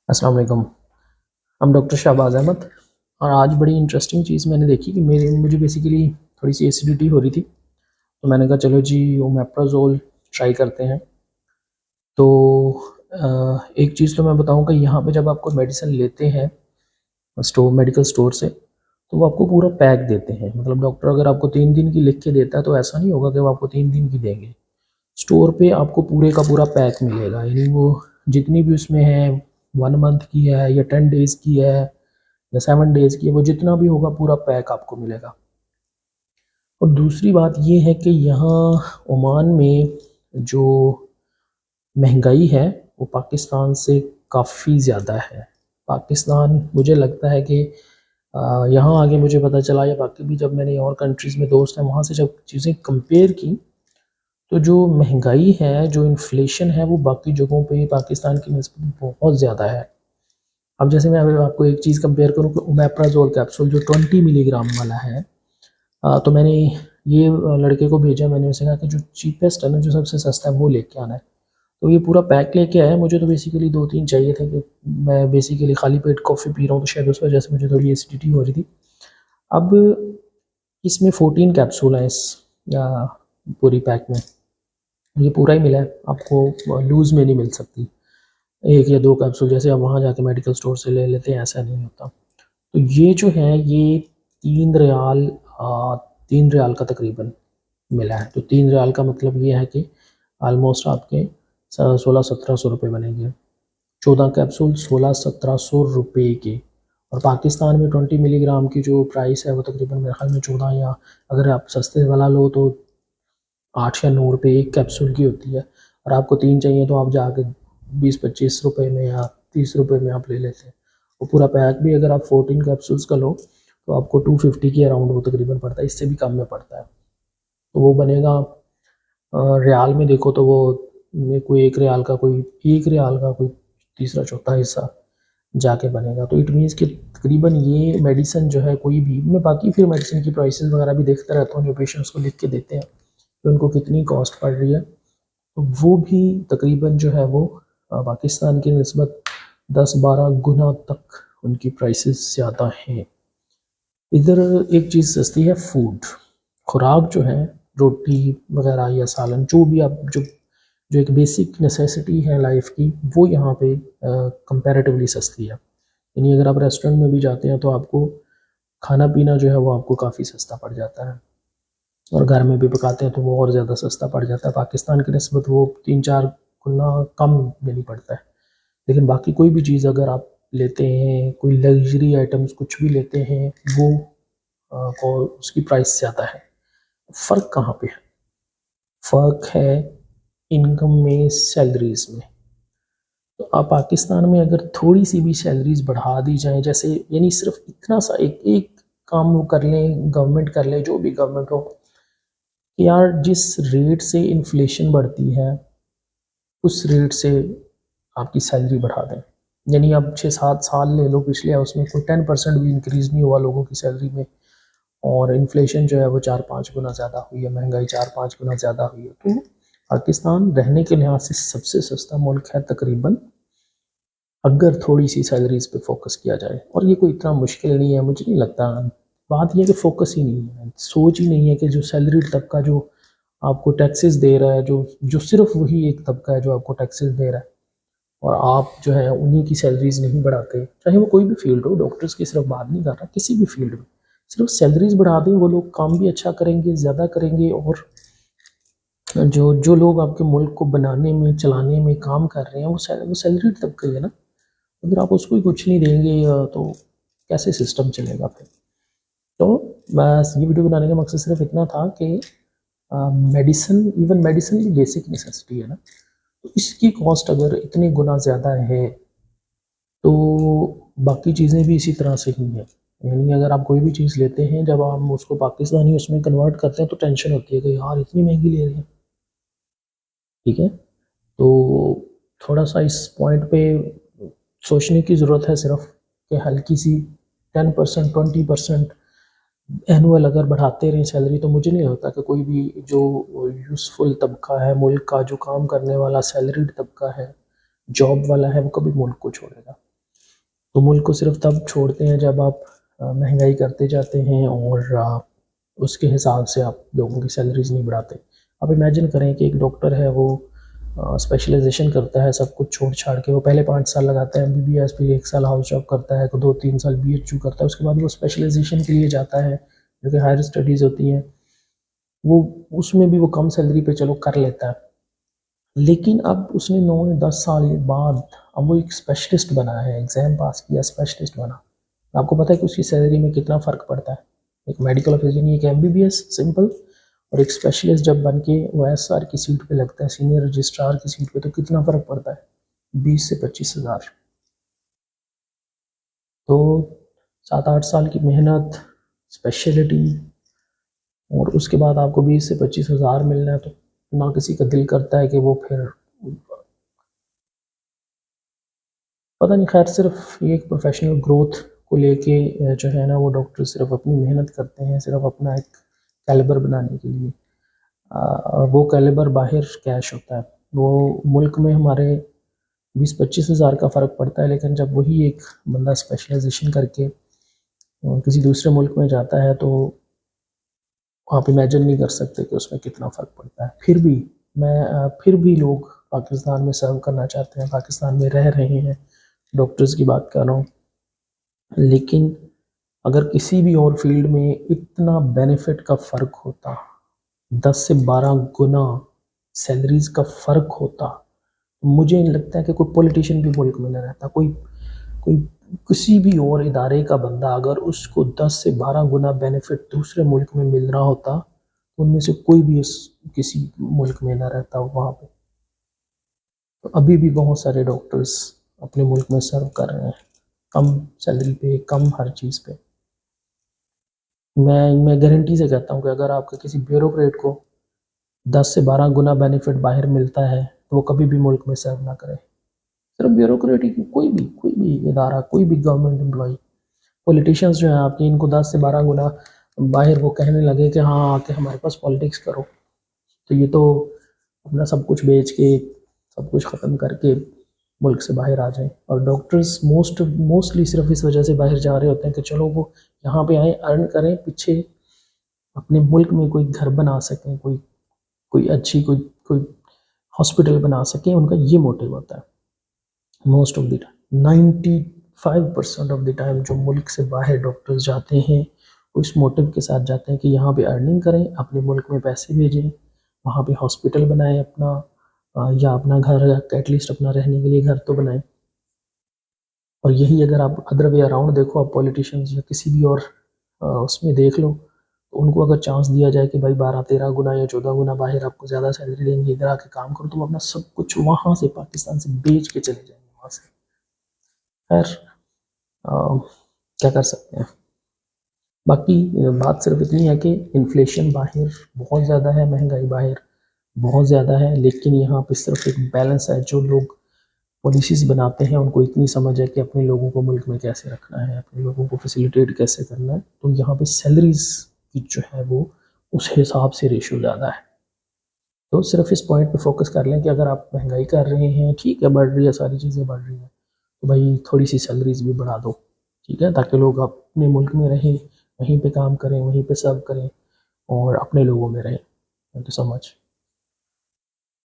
अस्सलाम वालेकुम। हम डॉक्टर शाहबाज अहमद। और आज बड़ी इंटरेस्टिंग चीज़ मैंने देखी कि मुझे बेसिकली थोड़ी सी एसिडिटी हो रही थी। तो मैंने कहा चलो जी ओमेप्राजोल ट्राई करते हैं। तो एक चीज़ तो मैं बताऊं कि यहाँ पे जब आपको मेडिसिन लेते हैं मेडिकल स्टोर से, तो वो आपको पूरा पैक देते हैं। मतलब डॉक्टर अगर आपको 3 दिन की लिख के देता है तो ऐसा नहीं होगा कि वो आपको 3 दिन की देंगे। स्टोर पे आपको पूरे का पूरा पैक मिलेगा, यानी वो जितनी भी उसमें है 1 मंथ की है या 10 डेज़ की है या 7 डेज़ की है, वो जितना भी होगा पूरा पैक आपको मिलेगा। और दूसरी बात ये है कि यहाँ ओमान में जो महंगाई है वो पाकिस्तान से काफ़ी ज़्यादा है। पाकिस्तान मुझे लगता है कि यहाँ आगे मुझे पता चला, या बाकी भी जब मैंने और कंट्रीज़ में दोस्त हैं वहाँ से जब चीज़ें कंपेयर की, तो जो महंगाई है, जो इन्फ्लेशन है, वो बाकी जगहों पे पाकिस्तान की निस्बत बहुत ज़्यादा है। अब जैसे मैं अगर आपको एक चीज़ कंपेयर करूँ कि ओमेप्राजोल कैप्सूल जो 20 मिलीग्राम वाला है, तो मैंने ये लड़के को भेजा। मैंने उसे कहा कि जो चीपेस्ट है ना, जो सबसे सस्ता है वो लेके आना है। तो ये पूरा पैक लेके आया। मुझे तो बेसिकली 2-3 चाहिए थे कि मैं बेसिकली खाली पेट कॉफ़ी पी रहा हूँ, तो शायद उस वजह से मुझे थोड़ी एसिडिटी हो रही थी। अब इसमें 14 कैप्सूल हैं इस पूरी पैक में। ये पूरा ही मिला है, आपको लूज़ में नहीं मिल सकती। 1 या 2 कैप्सूल जैसे आप वहाँ जाके मेडिकल स्टोर से ले लेते हैं, ऐसा नहीं होता। तो ये जो है ये 3 रियाल 3 रियाल का तकरीबन मिला है। तो 3 रियाल का मतलब ये है कि आलमोस्ट आपके 1600-1700 रुपये बनेंगे। 14 कैप्सूल 1600-1700 रुपये के। और पाकिस्तान में 20 मिलीग्राम की जो प्राइस है वो तकरीबन मेरे ख्याल में 14, या अगर आप सस्ते वाला लो तो 8 या 9 रुपये एक कैप्सूल की होती है। और आपको 3 चाहिए तो आप जाके 20-25 रुपये में या 30 रुपये में आप ले लेते हैं। वो पूरा पैक भी अगर आप 14 कैप्सूल्स का लो तो आपको 250 के अराउंड वो तकरीबन पड़ता है, इससे भी कम में पड़ता है। तो वो बनेगा रियाल में देखो तो वो में कोई 1 रियाल का कोई तीसरा चौथा हिस्सा जाके बनेगा। तो इट मीन्स कि तकरीबन ये मेडिसिन जो है, कोई भी मैं बाकी फिर मेडिसिन की प्राइसेस वगैरह भी देखता रहता हूँ जो पेशेंट्स को लिख के देते हैं कि उनको कितनी कॉस्ट पड़ रही है। तो वो भी तकरीबन जो है वो पाकिस्तान की निस्बत 10-12 गुना तक उनकी प्राइसेस ज़्यादा हैं। इधर एक चीज़ सस्ती है, फूड, खुराक जो है, रोटी वगैरह या सालन, जो भी आप जो जो एक बेसिक नेसेसिटी है लाइफ की, वो यहाँ पे कंपैरेटिवली सस्ती है। यानी अगर आप रेस्टोरेंट में भी जाते हैं तो आपको खाना पीना जो है वो आपको काफ़ी सस्ता पड़ जाता है। और घर में भी पकाते हैं तो वो और ज़्यादा सस्ता पड़ जाता है। पाकिस्तान की निस्बत वो 3-4 गुना कम में नहीं पड़ता है। लेकिन बाकी कोई भी चीज़ अगर आप लेते हैं, कोई लग्जरी आइटम्स कुछ भी लेते हैं, वो को उसकी प्राइस ज़्यादा है। फ़र्क कहाँ पे है? फ़र्क है इनकम में, सैलरीज़ में। तो आप पाकिस्तान में अगर थोड़ी सी भी सैलरीज़ बढ़ा दी जाएँ, जैसे यानी सिर्फ इतना सा एक एक काम वो कर लें, गवर्नमेंट कर ले, जो भी गवर्नमेंट हो, कि यार जिस रेट से इन्फ्लेशन बढ़ती है उस रेट से आपकी सैलरी बढ़ा दें। यानी अब 6-7 साल ले लो पिछले, उसमें कोई 10% भी इंक्रीज़ नहीं हुआ लोगों की सैलरी में, और इन्फ्लेशन जो है वो 4-5 गुना ज़्यादा हुई है, महंगाई 4-5 गुना ज़्यादा हुई है। तो पाकिस्तान रहने के लिहाज से सबसे सस्ता मुल्क है तकरीबन, अगर थोड़ी सी सैलरीज़ पे फोकस किया जाए। और ये कोई इतना मुश्किल नहीं है, मुझे नहीं लगता। बात ये है कि फोकस ही नहीं है, सोच ही नहीं है कि जो सैलरीड तबका जो आपको टैक्सेस दे रहा है, जो जो सिर्फ वही एक तबका है जो आपको टैक्सेस दे रहा है, और आप जो है उन्हीं की सैलरीज नहीं बढ़ाते, चाहे वो कोई भी फील्ड हो, डॉक्टर्स की सिर्फ बात नहीं कर रहा, किसी भी फील्ड में सिर्फ सैलरीज बढ़ा दें, वो लोग काम भी अच्छा करेंगे, ज़्यादा करेंगे। और जो जो लोग आपके मुल्क को बनाने में, चलाने में काम कर रहे हैं, वो सैलरीड तबका ही है ना। अगर आप उसको ही कुछ नहीं देंगे तो कैसे सिस्टम चलेगा फिर? तो बस ये वीडियो बनाने का मकसद सिर्फ इतना था कि मेडिसिन, इवन मेडिसिन भी बेसिक नेसेसिटी है ना, तो इसकी कॉस्ट अगर इतने गुना ज़्यादा है तो बाकी चीज़ें भी इसी तरह से ही हैं। यानी अगर आप कोई भी चीज़ लेते हैं, जब हम उसको पाकिस्तानी उसमें कन्वर्ट करते हैं तो टेंशन होती है कि यार इतनी महंगी ले रहे हैं। ठीक है, तो थोड़ा सा इस पॉइंट पे सोचने की ज़रूरत है सिर्फ, कि हल्की सी 10% 20% एनुअल अगर बढ़ाते रहें सैलरी, तो मुझे नहीं लगता कि कोई भी जो यूज़फुल तबका है मुल्क का, जो काम करने वाला सैलरीड तबका है, जॉब वाला है, वो कभी मुल्क को छोड़ेगा। तो मुल्क को सिर्फ तब छोड़ते हैं जब आप महंगाई करते जाते हैं और उसके हिसाब से आप लोगों की सैलरीज नहीं बढ़ाते। आप इमेजिन करें कि एक डॉक्टर है, वो स्पेशलाइजेशन करता है, सब कुछ छोड़ छाड़ के वो पहले 5 साल लगाता है MBBS, फिर 1 साल हाउस जॉब करता है, 2-3 साल BHU करता है, उसके बाद वो स्पेशलाइजेशन के लिए जाता है जो कि हायर स्टडीज़ होती हैं। वो उसमें भी वो कम सैलरी पे चलो कर लेता है, लेकिन अब उसने 9-10 साल बाद अब वो एक स्पेशलिस्ट बना है, एग्ज़ाम पास किया, स्पेशलिस्ट बना। आपको पता है कि उसकी सैलरी में कितना फ़र्क पड़ता है? एक मेडिकल ऑफिसर यानी एक MBBS सिंपल और एक स्पेशलिस्ट जब बन के वो SR की सीट पे लगता है, सीनियर रजिस्ट्रार की सीट पे, तो कितना फ़र्क पड़ता है? 20 से 25 हज़ार। तो 7-8 साल की मेहनत, स्पेशलिटी और उसके बाद आपको 20 से 25 हज़ार मिल रहा है, तो ना किसी का दिल करता है कि वो फिर पता नहीं। खैर, सिर्फ ये एक प्रोफेशनल ग्रोथ को लेके जो है ना, वो डॉक्टर सिर्फ अपनी मेहनत करते हैं, सिर्फ अपना एक कैलिबर बनाने के लिए। वो कैलिबर बाहर कैश होता है। वो मुल्क में हमारे 20-25 हज़ार का फ़र्क पड़ता है, लेकिन जब वही एक बंदा स्पेशलाइजेशन करके किसी दूसरे मुल्क में जाता है, तो आप इमेजिन नहीं कर सकते कि उसमें कितना फ़र्क पड़ता है। फिर भी लोग पाकिस्तान में सर्व करना चाहते हैं, पाकिस्तान में रह रहे हैं, डॉक्टर्स की बात कर रहा हूँ। लेकिन अगर किसी भी और फील्ड में इतना बेनिफिट का फ़र्क होता, 10 से 12 गुना सैलरीज़ का फ़र्क होता, तो मुझे नहीं लगता है कि कोई पॉलिटिशियन भी मुल्क में न रहता। कोई कोई किसी भी और इदारे का बंदा अगर उसको 10 से 12 गुना बेनिफिट दूसरे मुल्क में मिल रहा होता, तो उनमें से कोई भी इस किसी मुल्क में ना रहता वहाँ पे। तो अभी भी बहुत सारे डॉक्टर्स अपने मुल्क में सर्व कर रहे हैं, कम सैलरी पे, कम हर चीज़ पे। मैं गारंटी से कहता हूँ कि अगर आपके किसी ब्यूरोक्रेट को 10 से 12 गुना बेनिफिट बाहर मिलता है, तो वो कभी भी मुल्क में सर्व ना करे। सिर्फ ब्यूरोक्रेट ही, कोई भी इदारा, कोई भी गवर्नमेंट एम्प्लॉई, पॉलिटिशियंस जो हैं आपके, इनको 10 से 12 गुना बाहर वो कहने लगे कि हाँ आके हमारे पास पॉलिटिक्स करो, तो ये तो अपना सब कुछ बेच के, सब कुछ ख़त्म करके मुल्क से बाहर आ जाएं। और डॉक्टर्स मोस्टली सिर्फ इस वजह से बाहर जा रहे होते हैं कि चलो वो यहाँ पे आए, अर्न करें, पीछे अपने मुल्क में कोई घर बना सकें, कोई कोई अच्छी कोई कोई हॉस्पिटल बना सकें। उनका ये मोटिव होता है most of the time. 95% of the time जो मुल्क से बाहर डॉक्टर्स जाते हैं, वो इस मोटिव के साथ जाते हैं कि यहाँ पे अर्निंग करें, अपने मुल्क में पैसे भेजें, वहाँ पे हॉस्पिटल बनाएं अपना, या अपना घर, एटलीस्ट अपना रहने के लिए घर तो बनाएं। और यही अगर आप अदर वे अराउंड देखो, आप पॉलिटिशियंस या किसी भी और उसमें देख लो, तो उनको अगर चांस दिया जाए कि भाई 12-13 गुना या 14 गुना बाहर आपको ज़्यादा सैलरी देंगे, इधर आके काम करो, तो वो अपना सब कुछ वहाँ से, पाकिस्तान से बेच के चले जाएंगे वहाँ से। खैर, क्या कर सकते हैं। बाकी बात सिर्फ इतनी है कि इन्फ्लेशन बाहर बहुत ज़्यादा है, महंगाई बाहर बहुत ज़्यादा है, लेकिन यहाँ पे सिर्फ एक बैलेंस है। जो लोग पॉलिसीज़ बनाते हैं उनको इतनी समझ है कि अपने लोगों को मुल्क में कैसे रखना है, अपने लोगों को फैसिलिटेट कैसे करना है, तो यहाँ पे सैलरीज़ की जो है वो उस हिसाब से रेशो ज़्यादा है। तो सिर्फ इस पॉइंट पे फोकस कर लें कि अगर आप महंगाई कर रहे हैं, ठीक है, बढ़ रही है, सारी चीज़ें बढ़ रही हैं, तो भाई थोड़ी सी सैलरीज भी बढ़ा दो, ठीक है, ताकि लोग अपने मुल्क में रहें, वहीं पे काम करें, वहीं पे सर्व करें और अपने लोगों में रहें। Thank you so much.